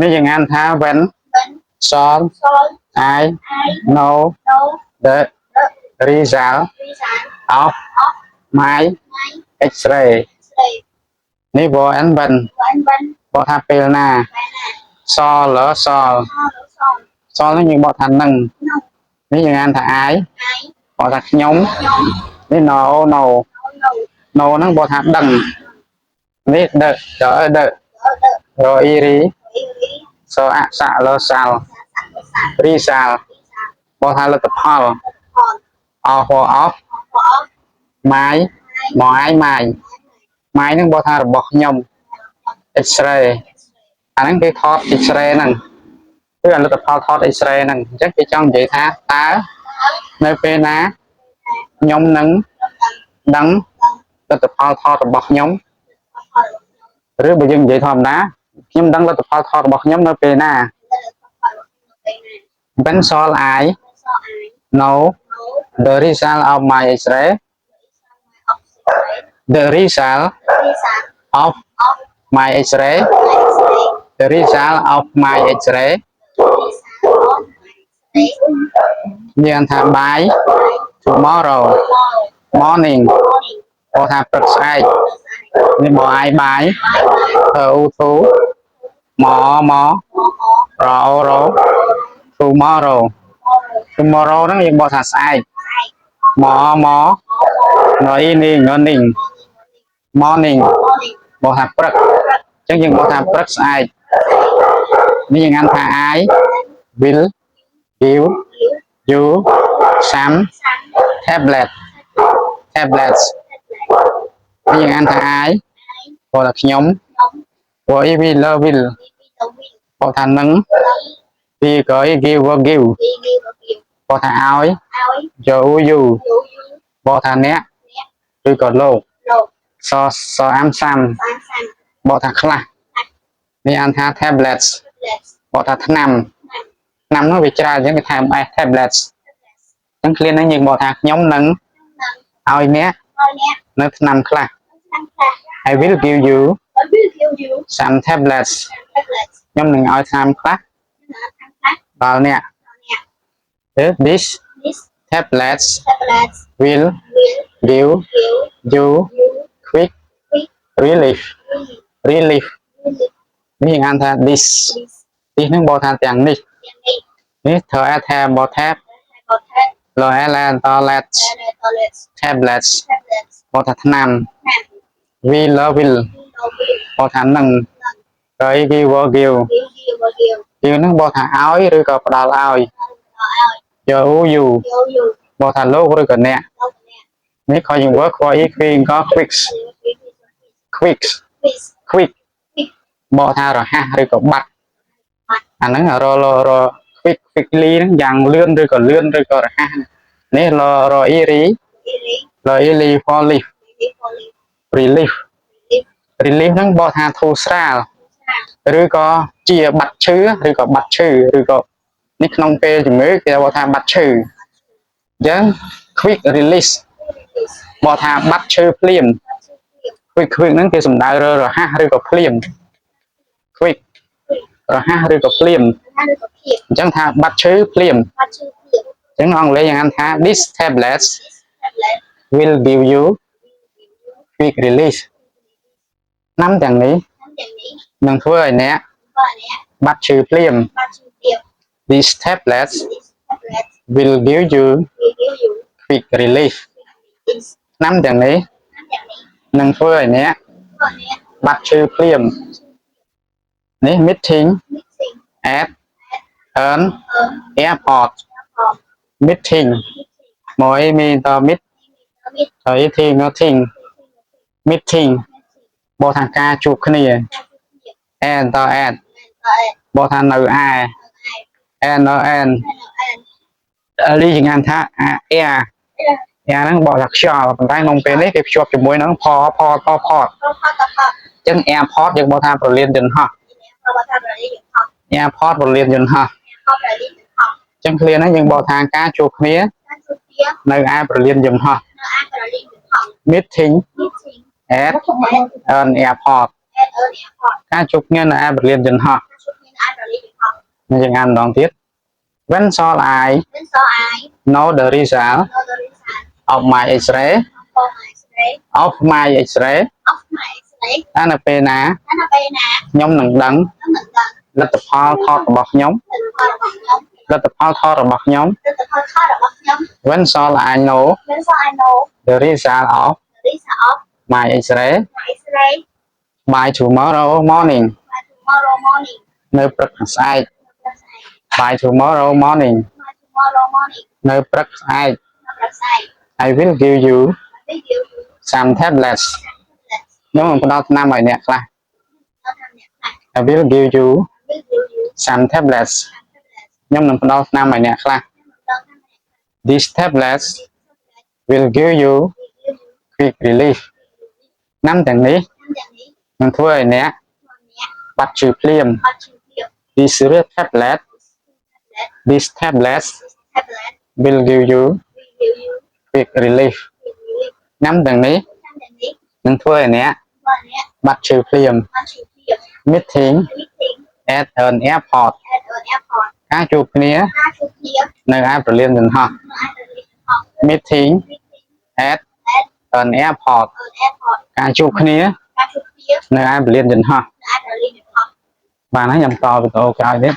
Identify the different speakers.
Speaker 1: mấy những anh tha vẫn son I know the result of my X-ray นี่บออันบันบอทาเปลนาซอเหรอซอแล้วยังบอทันหนึ่งนี่ยังงานถ่ายบอทักnhómนี่โนนั่งบอทักดังนี่เดอเดอรออีรีซออะสะเลอซาลรีซาลบอทักเลตพอลออฟออฟไม้หมอไอ้ไม้นั่งบอทักบอกnhóm X-ray อันนั้นคือทอด X-ray นั่นเพื่อนเราจะพอทอด X-ray นั่นจักจะจ้องใจท่าตาในเป็นนะยมนึงดังเราจะพอทอดบอกยมหรือไปยังใจทอมนะยมดังเราจะพอทอดบอกยมในเป็นนะเป็นซอลไอ no the result of my X-ray the result of my X-ray the result of my X-ray ยังทำ by tomorrow morning พอทำปรึกษานี่บอกไอ้ by อุทุหมอรอ tomorrow นั่นยังบอกทำสายหมอหน่อยนิ่งmorning บอกทำปรึกจังยังบอกทำปรึกษานี่ยังงานทำไอ้ will give you some tablets นี่ยังงานทำไอ้พอละขยมพออีวิลพอทำนึงพี่ก็อี give พอทำเอาอยู่พอทำเนี้ยคือก่อนโลกซออัมซัมพอทำคลานี่อันทำ tablets พอทำนำnó bị tra những cái tham tablets những client nó nhìn bộ thạc nhóm nâng ao nhé nó nằm khla I will give you some tablets nhóm nâng ao tham khla vào nè this tablets will give you quick reliefนี่งานทำ this นึกbộ thạc chẳng điนี่เธอแทบบอแทบรอแอลแลนตอเลตแทบเลตบอทัดนำวิลบอทันหนึ่งเกยกิวนึกบอทัดเอาหรือก็ปลาเอาอยู่บอทัดโลกหรือก็เนี่ยนี่ขออย่างว่าขออีกฟิงก็ควิกบอทัดหรอฮะหรือก็บัตอันนั้นรอฟิกลีนั่งอย่างเลื่อนหรือก็ฮะนี่รออีรี for relief นั่งบอทาทูสราหรือก็เจียบัตรชื่อหรือก็บัตรชื่อหรือก็นี่ขนมเปย์ถึงมือคือบอทาบัตรชื่อยัง quick release บอทาบัตรชื่อเพลียม quick นั่นคือสมดายรอฮะหรือก็เพลียม quick รอฮะหรือก็เพลียมจังท่าบัตรชื่อเพลียมจังน้องเลยอย่างนั้นท่า this tablets will give you quick release น้ำอย่างนี้หนึ่งถ้วยเนี้ยบัตรชื่อเพลียม this tablets will give you quick release น้ำอย่างนี้หนึ่งถ้วยเนี้ยบัตรชื่อเพลียมนี่ meeting at an airport meeting หมอยมีต่อ meeting meeting บทางการจูบขึ้นนี่ต่อบทางหนึ่งรีอย่างงานท่านั่งบอกหลักชอบได้นงเป็นได้เก็บชอบจมูกนั่งพอจังแอร์พอร์ตยังบทางเรียนจนฮะแอร์พอร์ตเรียนจนฮะจังเคลียร์นั้นยังบอกทางการจูบเนี้ยในไอ้เรียนจนฮะ meeting at an airport การจูบเงี้ยในไอ้เรียนจนฮะ nhưng ăn đòn tiết when shall I know the result of my X-ray of my X-ray anh là pe ná nhóm nâng đắng lật tập hoa thọt bọc nhóm lật tập hoa thọt bọc nhóm when shall I know the result of my X-ray by tomorrow morning nơi prật sai by tomorrow morning nơi prật sai I will give you some tablets nếu mà đo năm rồi nè là I will give you some tablets nhưng mà đo năm rồi nè là these tablets will give you quick relief nămទាំងនេះនឹងធ្វើឲ្យអ្នកបាត់ជឿភ្លាម these tablets will give you quick relief nămទាំងនេះនឹងធ្វើឲ្យអ្នកបាត់ជឿភ្លាម meeting at an airport ការជួបគ្នានៅឯប្រលានយន្តហោះ meeting at an airport ការជួបគ្នានៅឯប្រលានយន្តហោះបានហើយខ្ញុំតវីដេអូក្រោយទៀត